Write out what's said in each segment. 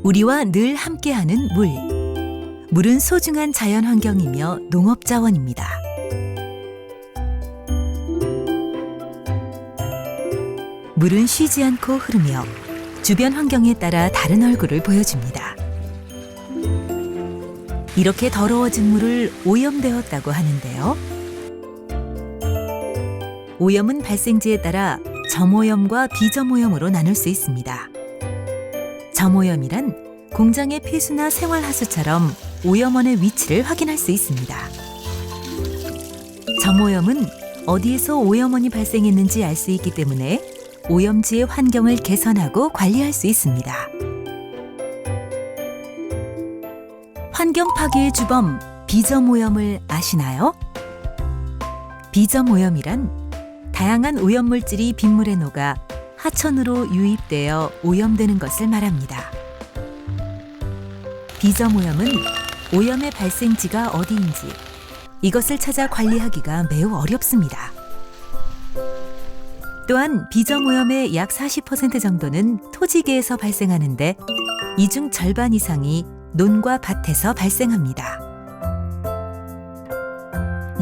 우리와 늘 함께하는 물. 물은 소중한 자연환경이며 농업자원입니다. 물은 쉬지 않고 흐르며 주변 환경에 따라 다른 얼굴을 보여줍니다. 이렇게 더러워진 물을 오염되었다고 하는데요. 오염은 발생지에 따라 점오염과 비점오염으로 나눌 수 있습니다. 점오염이란 공장의 폐수나 생활하수처럼 오염원의 위치를 확인할 수 있습니다. 점오염은 어디에서 오염원이 발생했는지 알 수 있기 때문에 오염지의 환경을 개선하고 관리할 수 있습니다. 환경 파괴의 주범 비점오염을 아시나요? 비점오염이란 다양한 오염물질이 빗물에 녹아 하천으로 유입되어 오염되는 것을 말합니다. 비점오염은 오염의 발생지가 어디인지 이것을 찾아 관리하기가 매우 어렵습니다. 또한 비점오염의 약 40% 정도는 토지계에서 발생하는데 이 중 절반 이상이 논과 밭에서 발생합니다.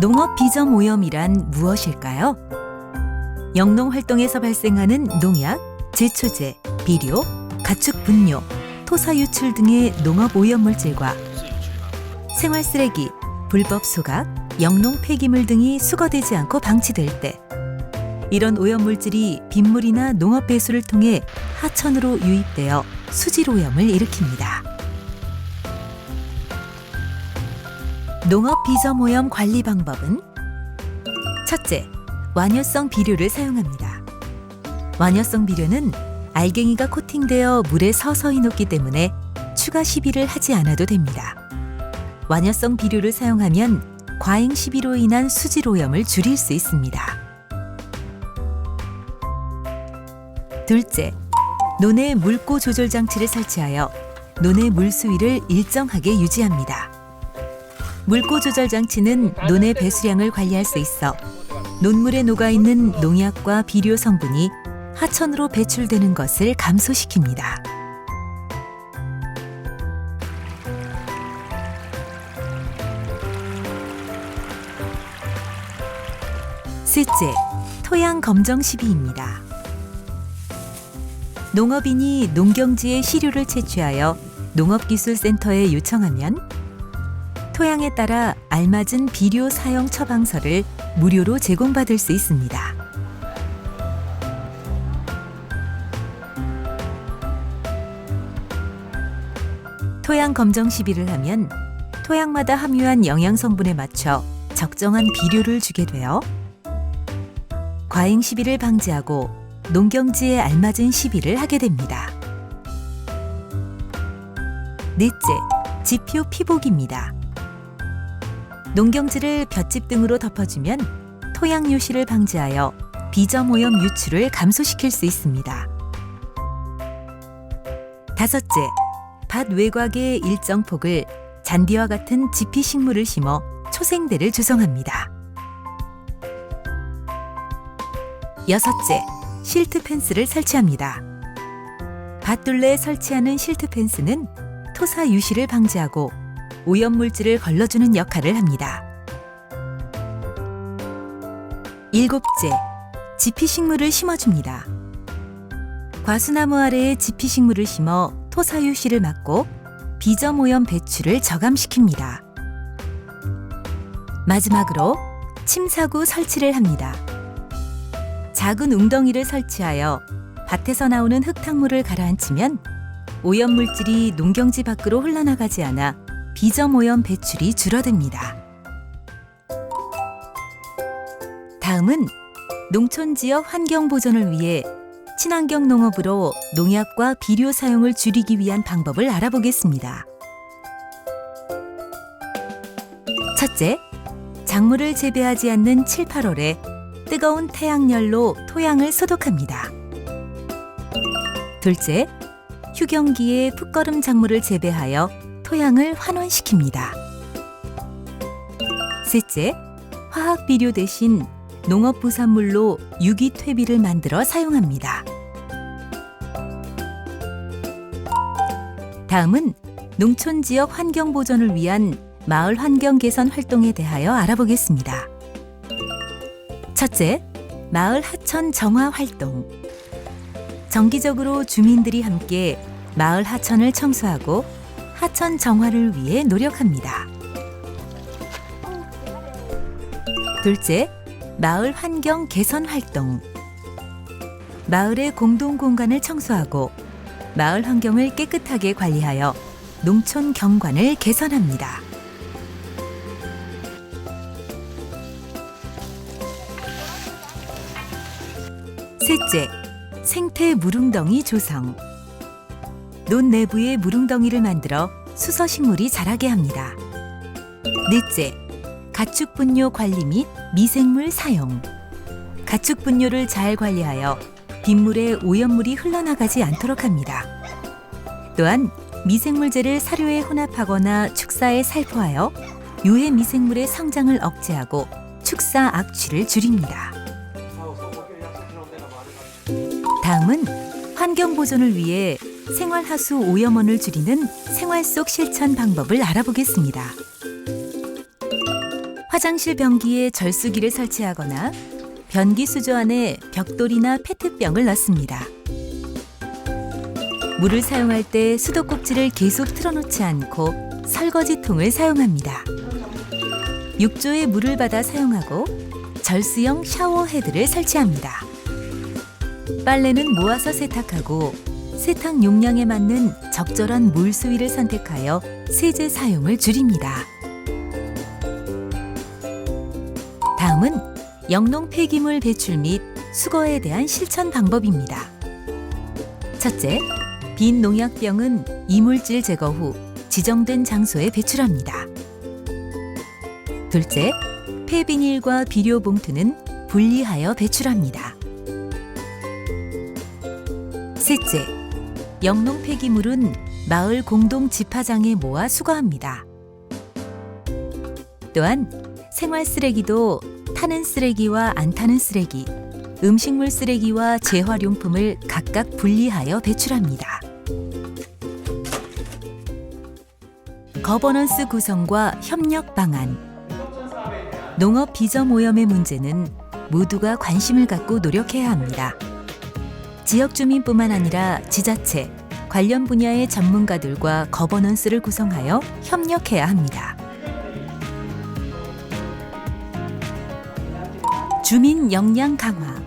농업 비점오염이란 무엇일까요? 영농활동에서 발생하는 농약, 제초제, 비료, 가축 분뇨, 토사 유출 등의 농업 오염물질과 생활쓰레기, 불법 소각, 영농 폐기물 등이 수거되지 않고 방치될 때 이런 오염물질이 빗물이나 농업 배수를 통해 하천으로 유입되어 수질오염을 일으킵니다. 농업 비점오염 관리 방법은 첫째, 완효성 비료를 사용합니다. 완효성 비료는 알갱이가 코팅되어 물에 서서히 녹기 때문에 추가 시비를 하지 않아도 됩니다. 완효성 비료를 사용하면 과잉 시비로 인한 수질오염을 줄일 수 있습니다. 둘째, 논에 물고 조절 장치를 설치하여 논의 물 수위를 일정하게 유지합니다. 물고 조절 장치는 논의 배수량을 관리할 수 있어 논물에 녹아있는 농약과 비료 성분이 하천으로 배출되는 것을 감소시킵니다. 셋째, 토양 검정 시비입니다. 농업인이 농경지에 시료를 채취하여 농업기술센터에 요청하면 토양에 따라 알맞은 비료 사용 처방서를 무료로 제공받을 수 있습니다. 토양 검정 시비를 하면 토양마다 함유한 영양 성분에 맞춰 적정한 비료를 주게 되어 과잉 시비를 방지하고 농경지에 알맞은 시비를 하게 됩니다. 넷째, 지표 피복입니다. 농경지를 볏짚 등으로 덮어주면 토양 유실을 방지하여 비점오염 유출을 감소시킬 수 있습니다. 다섯째, 밭 외곽의 일정 폭을 잔디와 같은 지피 식물을 심어 초생대를 조성합니다. 여섯째, 실트 펜스를 설치합니다. 밭둘레에 설치하는 실트 펜스는 토사 유실을 방지하고 오염물질을 걸러주는 역할을 합니다. 일곱째, 지피식물을 심어줍니다. 과수나무 아래에 지피식물을 심어 토사유실을 막고 비점오염 배출을 저감시킵니다. 마지막으로 침사구 설치를 합니다. 작은 웅덩이를 설치하여 밭에서 나오는 흙탕물을 가라앉히면 오염물질이 농경지 밖으로 흘러나가지 않아 비점오염 배출이 줄어듭니다. 다음은 농촌 지역 환경 보존을 위해 친환경 농업으로 농약과 비료 사용을 줄이기 위한 방법을 알아보겠습니다. 첫째, 작물을 재배하지 않는 7, 8월에 뜨거운 태양열로 토양을 소독합니다. 둘째, 휴경기에 풋거름 작물을 재배하여 토양을 환원시킵니다. 셋째, 화학 비료 대신 농업 부산물로 유기퇴비를 만들어 사용합니다. 다음은 농촌 지역 환경 보존을 위한 마을 환경 개선 활동에 대하여 알아보겠습니다. 첫째, 마을 하천 정화 활동. 정기적으로 주민들이 함께 마을 하천을 청소하고 하천 정화를 위해 노력합니다. 둘째, 마을 환경 개선 활동. 마을의 공동 공간을 청소하고 마을 환경을 깨끗하게 관리하여 농촌 경관을 개선합니다. 셋째, 생태 무릉덩이 조성. 논 내부에 무릉덩이를 만들어 수서식물이 자라게 합니다. 넷째, 가축 분뇨 관리 및 미생물 사용. 가축 분뇨를 잘 관리하여 빗물에 오염물이 흘러나가지 않도록 합니다. 또한 미생물제를 사료에 혼합하거나 축사에 살포하여 유해 미생물의 성장을 억제하고 축사 악취를 줄입니다. 다음은 환경 보존을 위해 생활하수 오염원을 줄이는 생활 속 실천 방법을 알아보겠습니다. 화장실 변기에 절수기를 설치하거나 변기 수조 안에 벽돌이나 페트병을 넣습니다. 물을 사용할 때 수도꼭지를 계속 틀어놓지 않고 설거지통을 사용합니다. 욕조에 물을 받아 사용하고 절수형 샤워 헤드를 설치합니다. 빨래는 모아서 세탁하고 세탁 용량에 맞는 적절한 물 수위를 선택하여 세제 사용을 줄입니다. 다음은 영농 폐기물 배출 및 수거에 대한 실천 방법입니다. 첫째, 빈 농약병은 이물질 제거 후 지정된 장소에 배출합니다. 둘째, 폐비닐과 비료 봉투는 분리하여 배출합니다. 셋째, 영농 폐기물은 마을 공동 집화장에 모아 수거합니다. 또한 생활 쓰레기도 타는 쓰레기와 안 타는 쓰레기, 음식물 쓰레기와 재활용품을 각각 분리하여 배출합니다. 거버넌스 구성과 협력 방안. 농업 비점 오염의 문제는 모두가 관심을 갖고 노력해야 합니다. 지역 주민뿐만 아니라 지자체, 관련 분야의 전문가들과 거버넌스를 구성하여 협력해야 합니다. 주민 역량 강화.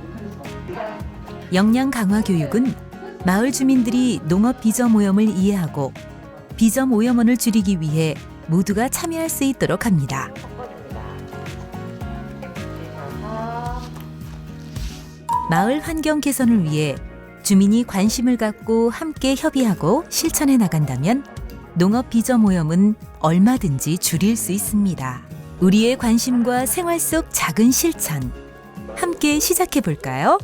역량 강화 교육은 마을 주민들이 농업 비점 오염을 이해하고 비점 오염원을 줄이기 위해 모두가 참여할 수 있도록 합니다. 마을 환경 개선을 위해 주민이 관심을 갖고 함께 협의하고 실천해 나간다면 농업 비점 오염은 얼마든지 줄일 수 있습니다. 우리의 관심과 생활 속 작은 실천, 함께 시작해 볼까요?